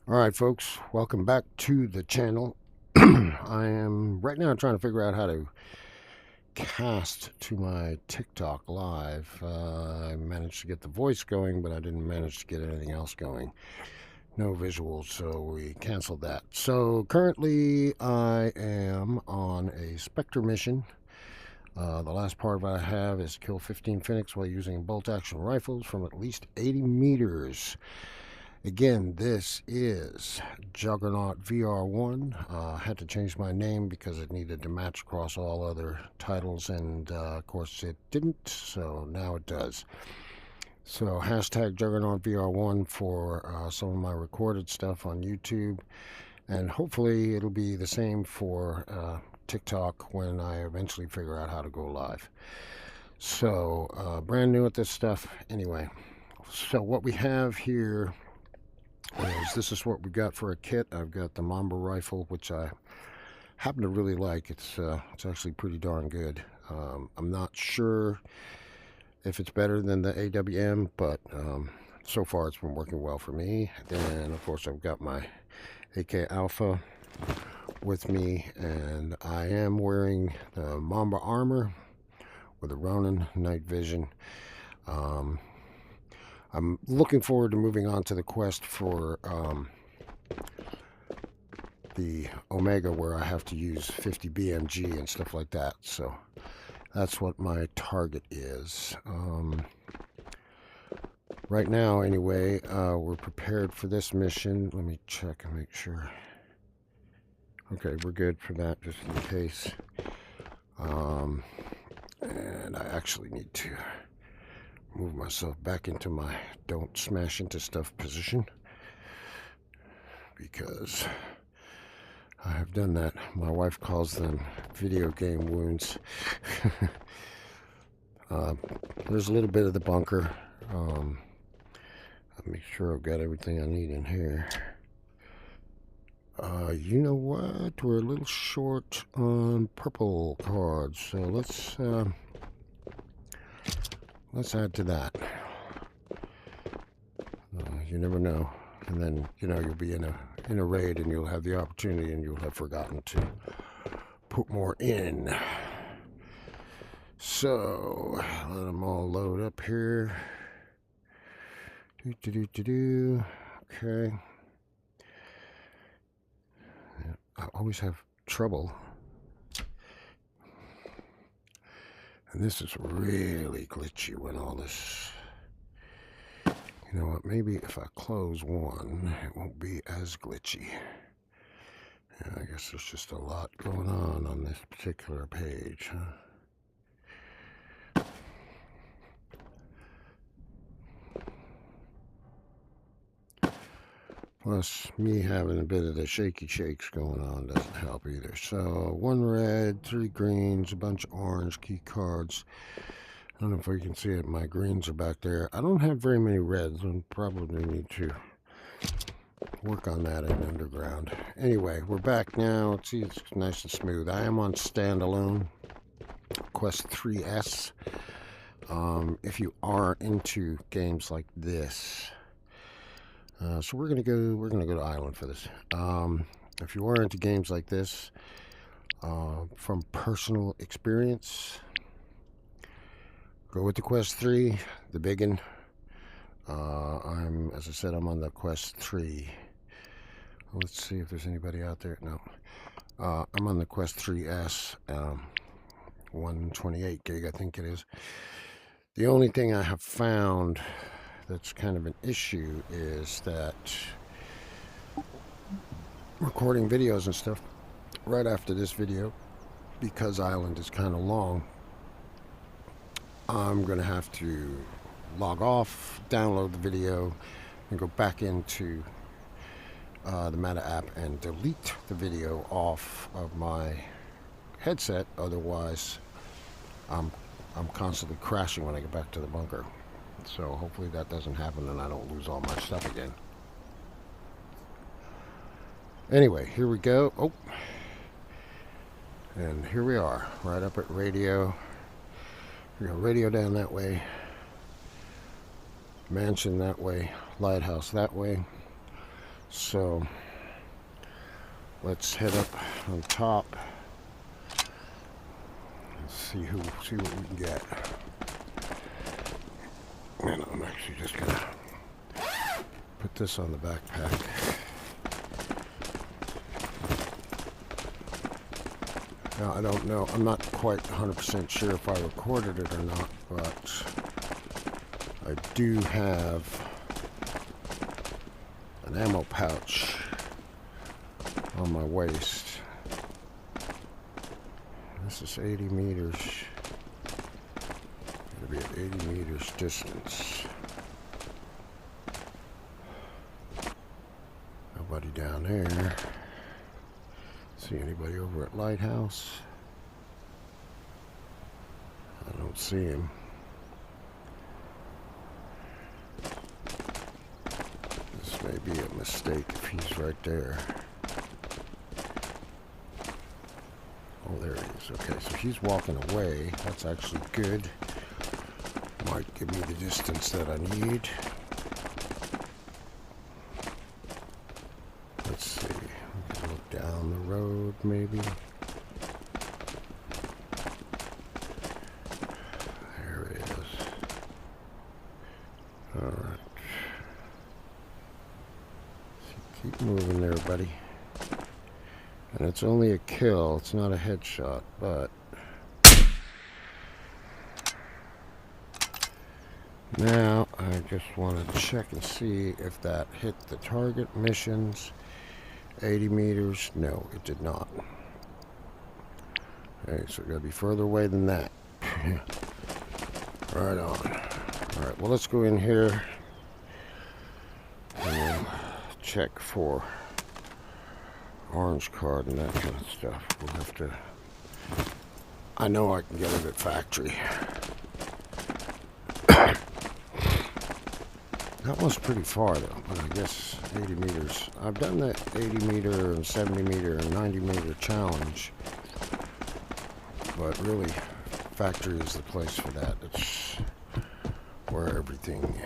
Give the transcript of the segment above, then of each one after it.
All right, folks, welcome back to the channel. I am right now trying to figure out how to cast to my TikTok live. I managed to get the voice going, but I didn't manage to get anything else going. No visuals, so we canceled that. So currently, I am on a Spectre mission. The last part of what I have is kill 15 Phoenix while using bolt action rifles from at least 80 meters. Again, this is Juggernaut VR1. I had to change my name because it needed to match across all other titles, and of course it didn't, so now it does. So hashtag Juggernaut VR1 for some of my recorded stuff on YouTube, and hopefully it'll be the same for TikTok when I eventually figure out how to go live. So brand new at this stuff anyway. So what we have here is this is what we got for a kit. I've got the Mamba rifle, which I happen to really like. It's actually pretty darn good. I'm not sure if it's better than the AWM, but so far it's been working well for me. Then of course I've got my AK Alpha with me, and I am wearing the Mamba armor with the Ronin night vision. I'm looking forward to moving on to the quest for the Omega, where I have to use 50 BMG and stuff like that. So that's what my target is. Right now, anyway, we're prepared for this mission. Let me check and make sure. Okay, we're good for that, just in case. And I actually need to move myself back into my don't smash into stuff position, because I have done that. My wife calls them video game wounds. There's a little bit of the bunker. I'll make sure I've got everything I need in here. You know what? We're a little short on purple cards, so let's add to that. You never know, and then you'll be in a raid and you'll have the opportunity and you'll have forgotten to put more in. So let them all load up here. Okay. I always have trouble, and this is really glitchy when all this. You know what, maybe if I close one, it won't be as glitchy. Yeah, I guess there's just a lot going on this particular page, huh? Plus, me having a bit of the shaky shakes going on doesn't help either. So, 1 red, 3 greens, a bunch of orange key cards. I don't know if you can see it. My greens are back there. I don't have very many reds. I probably need to work on that in underground. Anyway, we're back now. Let's see, it's nice and smooth. I am on standalone Quest 3S. If you are into games like this, so we're gonna go to Island for this. If you are into games like this, from personal experience, go with the Quest 3, the big one. As I said, I'm on the Quest 3. Let's see if there's anybody out there. No. I'm on the Quest 3S, 128 gig, I think it is. The only thing I have found that's kind of an issue is that recording videos and stuff right after this video, because Island is kind of long, I'm going to have to log off, download the video, and go back into the Meta app and delete the video off of my headset. Otherwise, I'm constantly crashing when I get back to the bunker. So hopefully that doesn't happen and I don't lose all my stuff again. Anyway, here we go. Oh, and here we are, right up at radio. We got radio down that way, mansion that way, lighthouse that way. So let's head up on top. Let's see what we can get. And I'm actually just gonna put this on the backpack. Now, I don't know, I'm not quite 100% sure if I recorded it or not, but I do have an ammo pouch on my waist. This is 80 meters. It'll be at 80 meters distance. Nobody down there. See anybody over at Lighthouse? I don't see him. This may be a mistake if he's right there. Oh, there he is. Okay, so he's walking away. That's actually good. Might give me the distance that I need. Let's see. We can look down the road, maybe. There he is. Alright. Keep moving there, buddy. And it's only a kill. It's not a headshot, but... Now, I just want to check and see if that hit the target missions. 80 meters. No, it did not. Okay, so it got to be further away than that. Right on. Alright, well, let's go in here and check for orange card and that kind of stuff. We'll have to... I know I can get it at factory. That was pretty far though, but I guess 80 meters. I've done that 80 meter and 70 meter and 90 meter challenge, but really factory is the place for that. It's where everything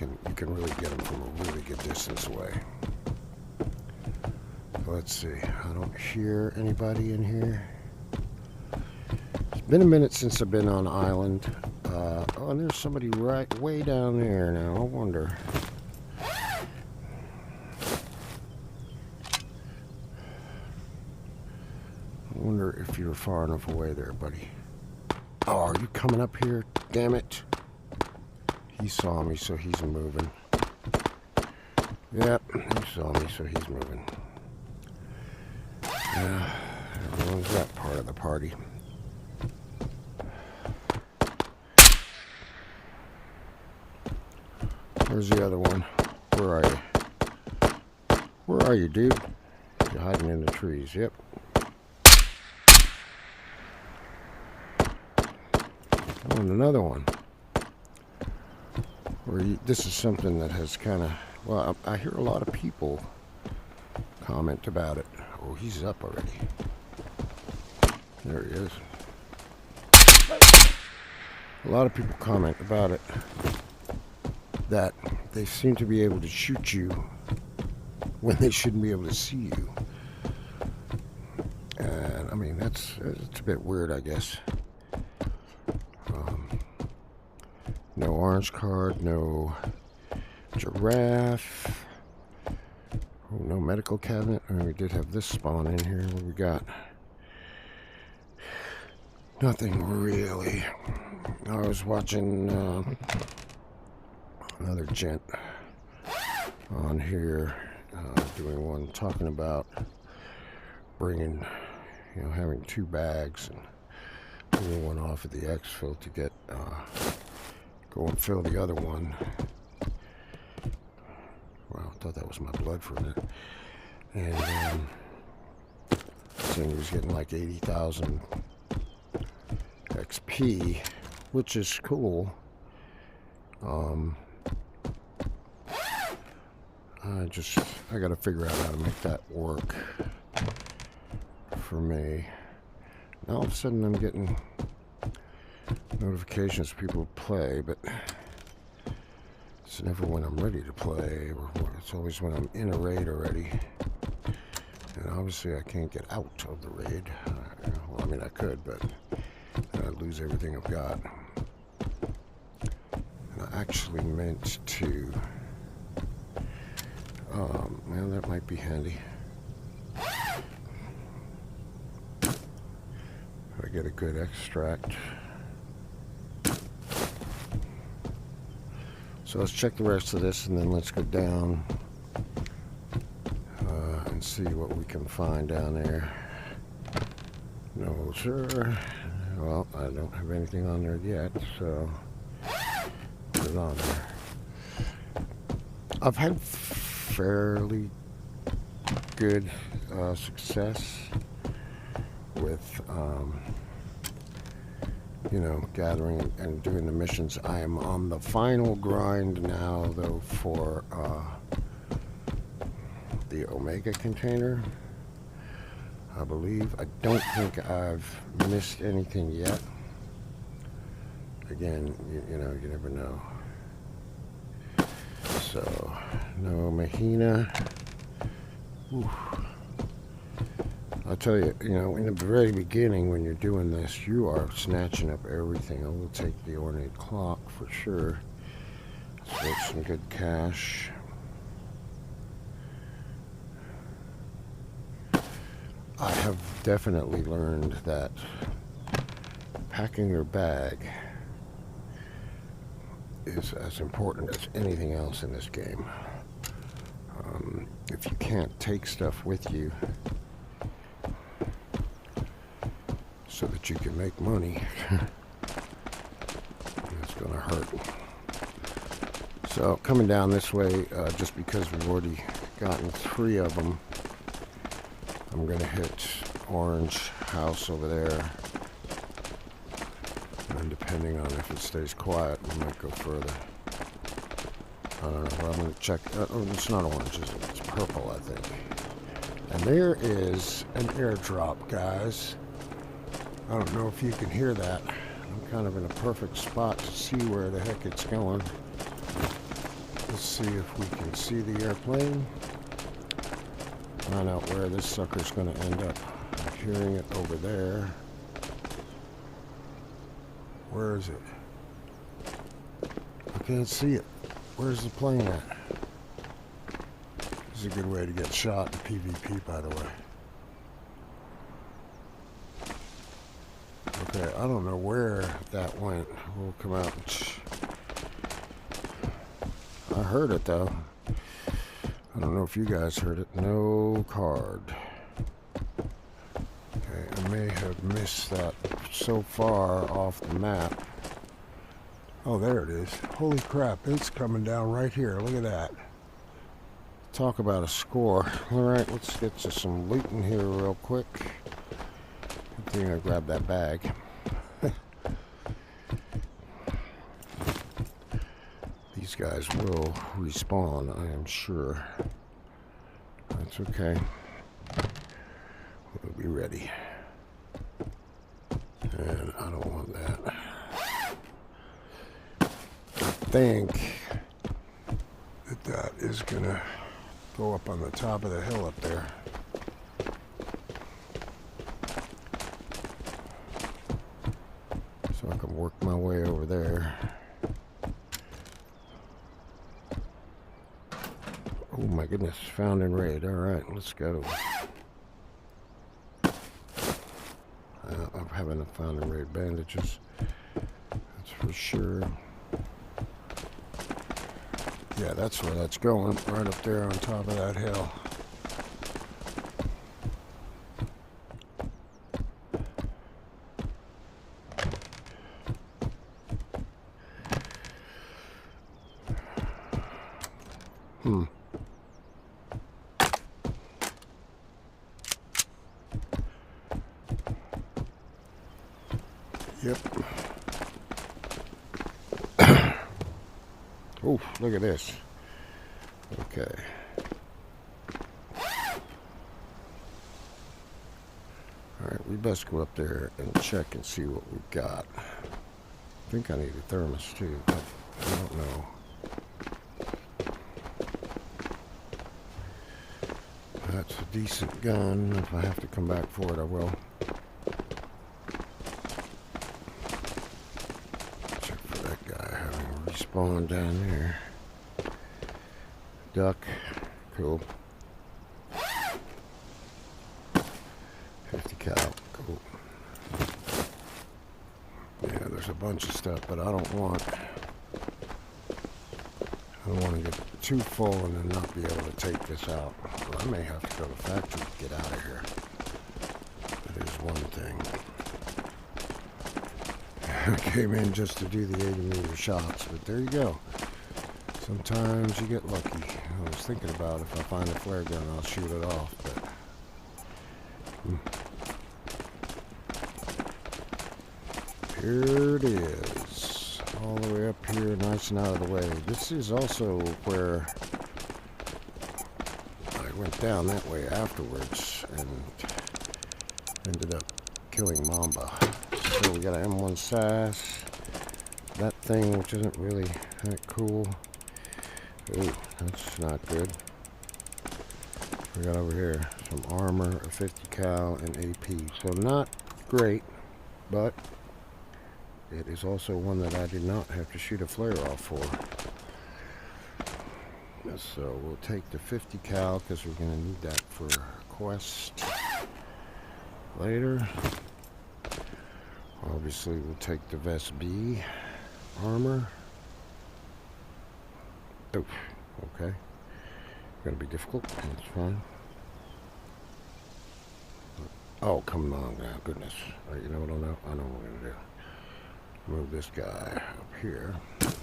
you can really get them from a really good distance away. Let's see, I don't hear anybody in here. It's been a minute since I've been on island. Oh, and there's somebody right way down there now. I wonder. If you're far enough away there, buddy. Oh, are you coming up here? Damn it. He saw me, so he's moving. Yep, he saw me, so he's moving. Yeah, everyone's that part of the party. Where's the other one? Where are you? Where are you, dude? You're hiding in the trees. Yep. Oh, and another one. This is something that has kind of... Well, I hear a lot of people comment about it. Oh, he's up already. There he is. A lot of people comment about it. That they seem to be able to shoot you when they shouldn't be able to see you. And I mean, it's a bit weird, I guess. No orange card, no giraffe. Oh, no medical cabinet. And we did have this spawn in here. What we got? Nothing really. I was watching another gent on here doing one talking about bringing, having 2 bags and pulling one off at the exfil to get go and fill the other one. Wow, I thought that was my blood for a minute. And saying he was getting like 80,000 XP, which is cool. I gotta figure out how to make that work for me. Now all of a sudden I'm getting notifications people play, but It's never when I'm ready to play. It's always when I'm in a raid already. And obviously I can't get out of the raid. Well, I mean, I could, but then I'd lose everything I've got. And I actually meant to... well, that might be handy. If I get a good extract. So let's check the rest of this, and then let's go down and see what we can find down there. No, sir. Well, I don't have anything on there yet, so put it on there. I've had fairly good success with you know, gathering and doing the missions. I am on the final grind now, though, for the Omega container, I believe. I don't think I've missed anything yet. Again, you know, you never know. So, no Mahina. Oof. I'll tell you, you know, in the very beginning when you're doing this, you are snatching up everything. I will take the ornate clock for sure. So that's some good cash. I have definitely learned that packing your bag is as important as anything else in this game. If you can't take stuff with you so that you can make money, it's going to hurt. So coming down this way, just because we've already gotten 3 of them, I'm going to hit Orange House over there. And depending on if it stays quiet, we might go further. I don't know, but I'm going to check. Oh, it's not orange, it's purple, I think. And there is an airdrop, guys. I don't know if you can hear that. I'm kind of in a perfect spot to see where the heck it's going. Let's see if we can see the airplane. Find out where this sucker's going to end up. I'm hearing it over there. Where is it? I can't see it. Where's the plane at? This is a good way to get shot in PvP, by the way. Okay, I don't know where that went. We'll come out and I heard it, though. I don't know if you guys heard it. No card. Okay, I may have missed that so far off the map. Oh, there it is. Holy crap, it's coming down right here. Look at that. Talk about a score. Alright, let's get to some looting here real quick. Good thing I grabbed that bag. These guys will respawn, I am sure. That's okay. We'll be ready. And I don't want that. I think that is gonna go up on the top of the hill up there. So I can work my way over there. Oh my goodness, found in raid. Alright, let's go. I'm having found in raid bandages. That's for sure. Yeah, that's where that's going. Right up there on top of that hill. Yep. Oh, look at this. Okay. Alright, we best go up there and check and see what we've got. I think I need a thermos too, but I don't know. It's a decent gun. If I have to come back for it, I will. Check for that guy having respawned down there. Duck. Cool. 50 cal. Cool. Yeah, there's a bunch of stuff, but I don't want to get too full and then not be able to take this out. Well, I may have to go to the factory to get out of here. That is one thing. I came in just to do the 80-meter shots, but there you go. Sometimes you get lucky. I was thinking about if I find a flare gun, I'll shoot it off, but here it is. All the way up here, nice and out of the way. This is also where I went down that way afterwards and ended up killing Mamba. So we got an M1 SAS. That thing, which isn't really that cool. Ooh, that's not good. We got over here some armor, a 50 cal, and AP. So not great, but it is also one that I did not have to shoot a flare off for. So we'll take the 50 cal because we're going to need that for a quest later. Obviously, we'll take the Vest B armor. Oh, okay. Gonna be difficult. That's fine. Oh, come on now, goodness. Right, you know what I know? I know what we're gonna do. Move this guy up here. Get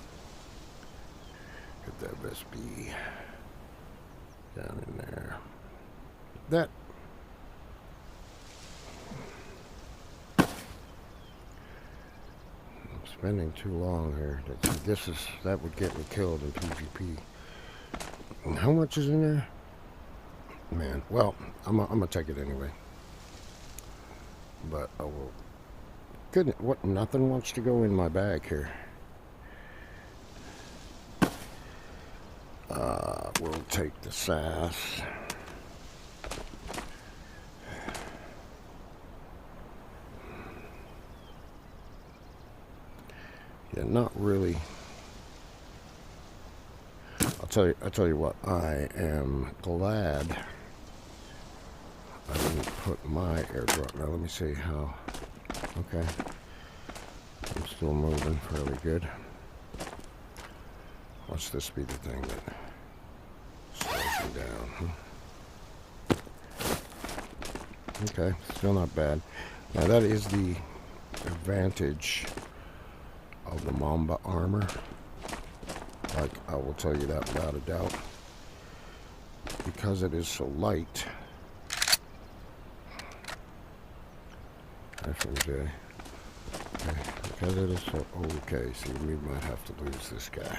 that Vest B down in there. That. Spending too long here. That would get me killed in PvP. And how much is in there? Man, well, I'm gonna take it anyway. But I will. Goodness, what? Nothing wants to go in my bag here. We'll take the SAS. Yeah, not really. I'll tell you what, I am glad I didn't put my airdrop. Now let me see how. Okay. I'm still moving fairly good. Watch this be the thing that slows me down. Okay, still not bad. Now that is the advantage of the Mamba armor. Like, I will tell you that without a doubt. Because it is so light. FMJ. Okay, because it is so... Okay, see, we might have to lose this guy.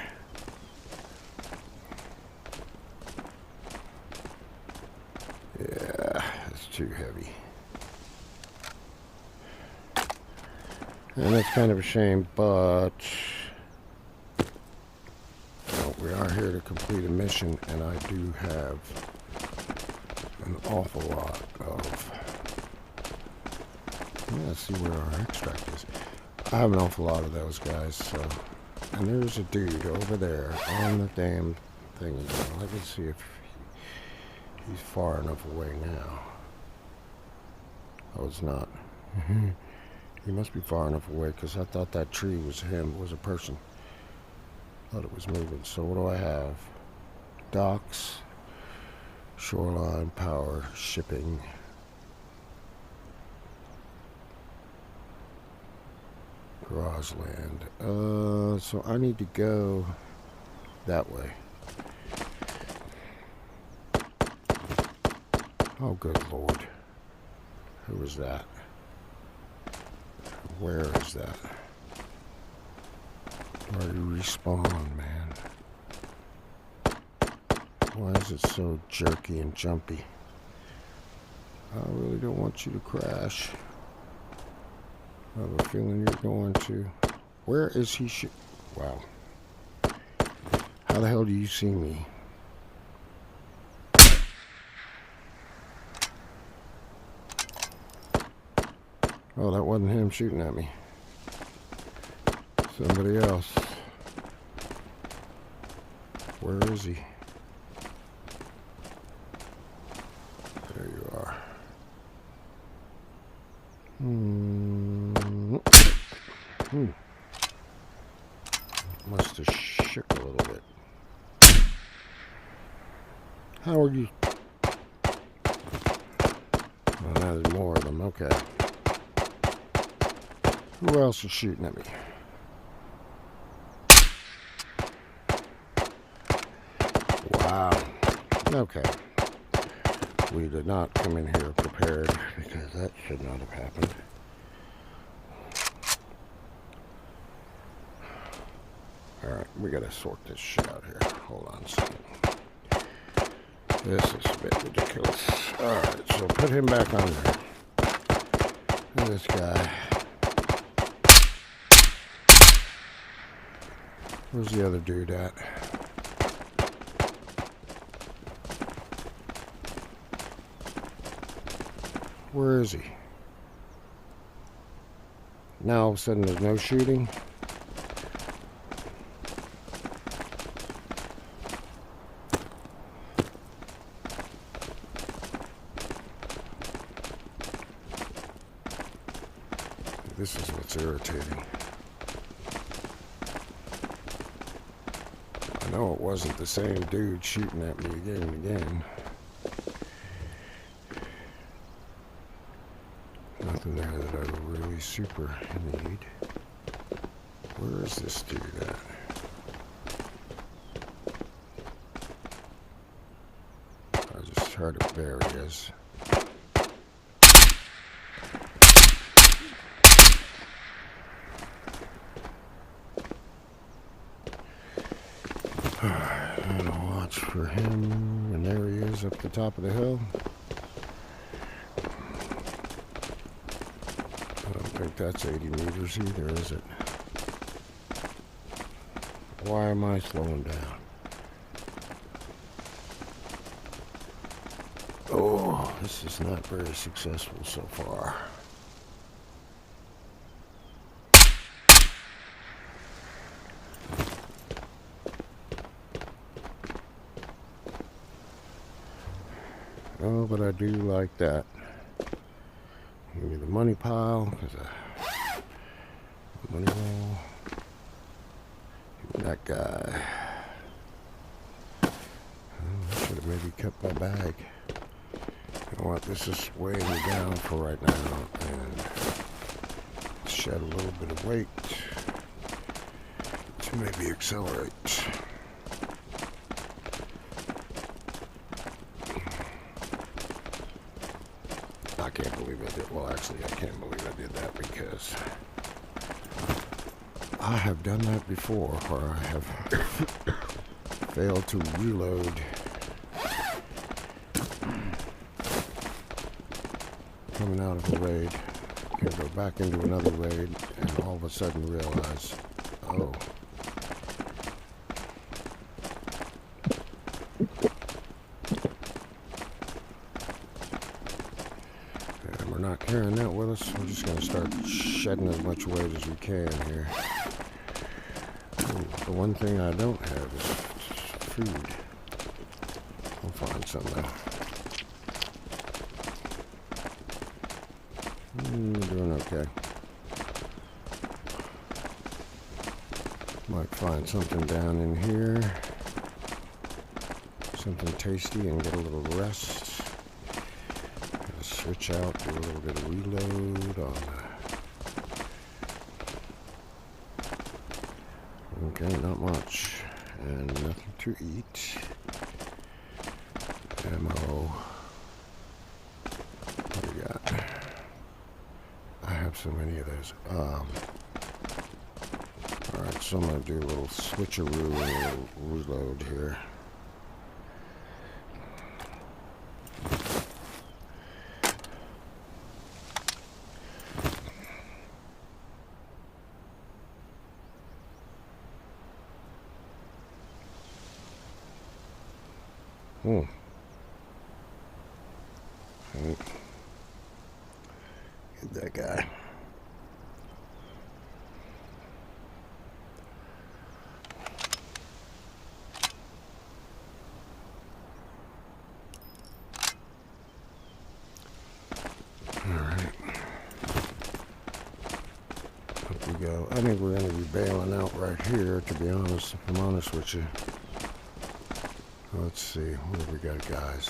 Yeah, it's too heavy. And that's kind of a shame, but... we are here to complete a mission, and I do have an awful lot of... Let's see where our extract is. I have an awful lot of those guys, so... And there's a dude over there on the damn thing. Let me see if he's far enough away now. Oh, it's not. He must be far enough away, because I thought that tree was him, was a person. Thought it was moving. So what do I have? Docks, shoreline, power, shipping. Garage land. So I need to go that way. Oh, good Lord. Who is that? Where is that? Where do you respawn, man? Why is it so jerky and jumpy? I really don't want you to crash. I have a feeling you're going to. Where is he? Wow. How the hell do you see me? Oh, that wasn't him shooting at me. Somebody else. Where is he? There you are. Must have shook a little bit. How are you? Oh, there's more of them. Okay. Who else is shooting at me? Wow. Okay. We did not come in here prepared because that should not have happened. Alright, we gotta sort this shit out here. Hold on a second. This is a bit ridiculous. Alright, so put him back on there. And this guy. Where's the other dude at? Where is he? Now all of a sudden there's no shooting. This is what's irritating. I know it wasn't the same dude shooting at me again and again. Nothing there that I really super need. Where is this dude at? I'll just try to bury his. And I'll watch for him, and there he is up the top of the hill. I don't think that's 80 meters either, is it? Why am I slowing down? Oh, this is not very successful so far. Oh, but I do like that. Give me the money pile, because money roll. Give me that guy. Oh, I should have maybe kept my bag. You know what? This is weighing me down for right now, and shed a little bit of weight to maybe accelerate. I can't believe I did. Well, actually, I can't believe I did that because I have done that before, where I have failed to reload coming out of a raid and go back into another raid, and all of a sudden realize, oh. We're not carrying that with us. We're just going to start shedding as much weight as we can here. Ooh, the one thing I don't have is food. I'll find some though. Doing okay. Might find something down in here. Something tasty and get a little rest. Switch out, do a little bit of reload on okay, not much. And nothing to eat. Ammo. What do we got? I have so many of those. Alright, so I'm going to do a little switcheroo and a little reload here. Get that guy. I think we're going to be bailing out right here, to be honest, if I'm honest with you. Let's see, what have we got, guys?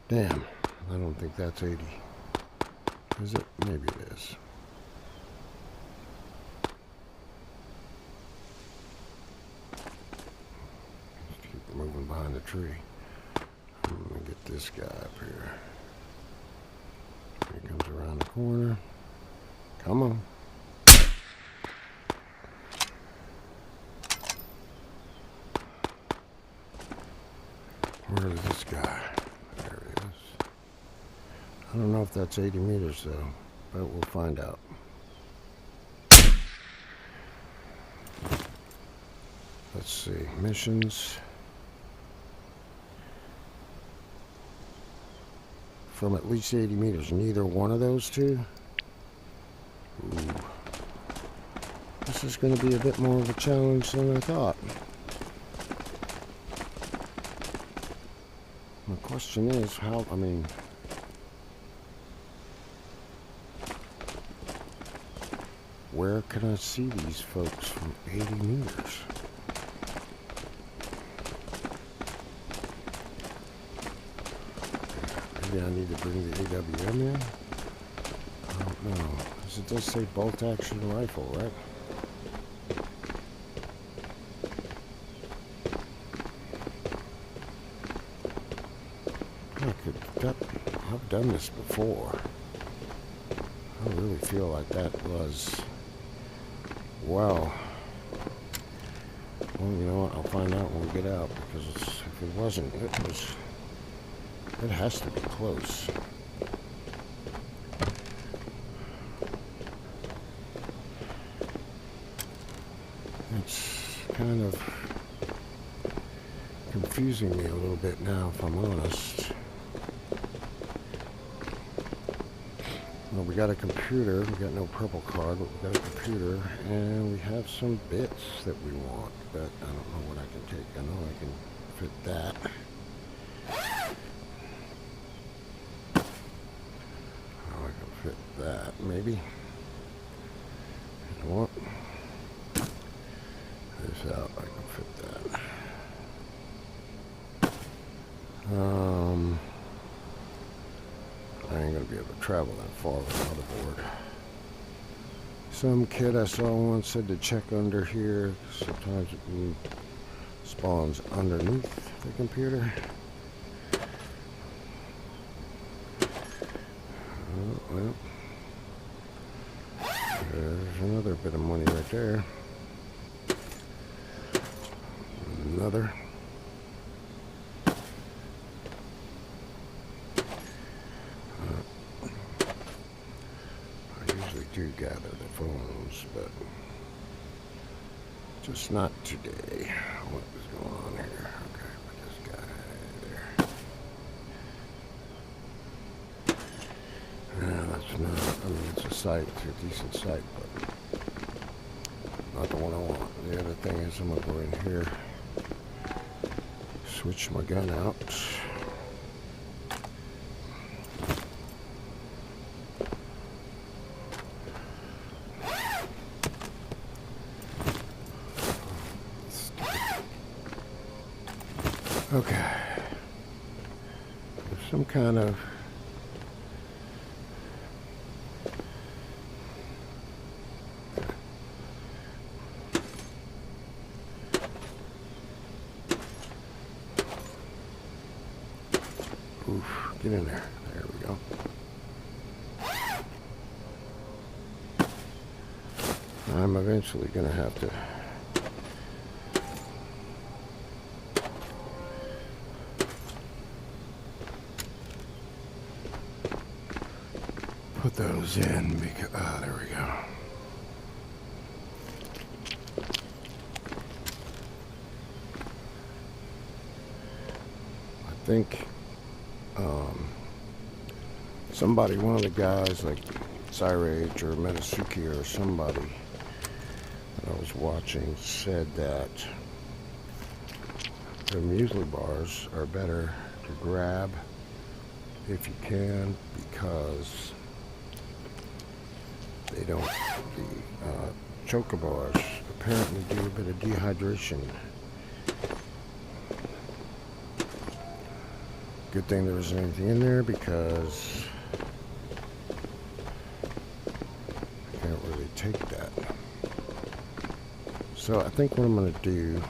Damn, I don't think that's 80. Is it? Maybe it is. Let's keep moving behind the tree. I'm going to get this guy up here. He comes around the corner. Come on. Where is this guy? There he is. I don't know if that's 80 meters though, but we'll find out. Let's see, missions. From at least 80 meters, neither one of those two? Ooh. This is going to be a bit more of a challenge than I thought. My question is how, I mean, where can I see these folks from 80 meters? Maybe I need to bring the AWM in? I don't know. Because it does say bolt action rifle, right? I've done this before. I really feel like that was, well, you know what, I'll find out when we get out, because if it wasn't, it has to be close. It's kind of confusing me a little bit now, if I'm honest. Well, we got a computer. We got no purple card, but we got a computer, and we have some bits that we want, but I don't know what I can take. I know I can fit that. Oh, I can fit that, maybe. You know what? This out, I can fit that. I ain't gonna be able to travel that far without a board. Some kid I saw once said to check under here. Sometimes it spawns underneath the computer. Oh, well, there's another bit of money right there. Another. Do gather the phones, but just not today. What is going on here? Okay, put this guy there. Yeah, that's not, I mean, it's a site, it's a decent site, but not the one I want. The other thing is I'm gonna go in here, switch my gun out. Okay, there's some kind of oof, get in there. There we go. I'm eventually gonna have to put those in because, there we go. I think somebody, one of the guys like Cyrage or Metasuki or somebody that I was watching said that the muesli bars are better to grab if you can, because They don't. The chocobars apparently do a bit of dehydration. Good thing there isn't anything in there because I can't really take that. So I think what I'm going to do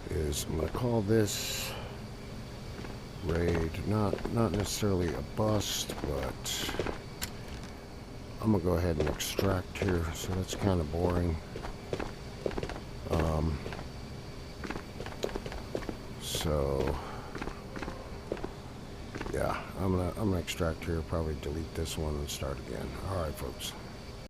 is I'm going to call this raid not necessarily a bust, but I'm going to go ahead and extract here. So that's kind of boring. So yeah, I'm gonna extract here, probably delete this one and start again. All right, folks.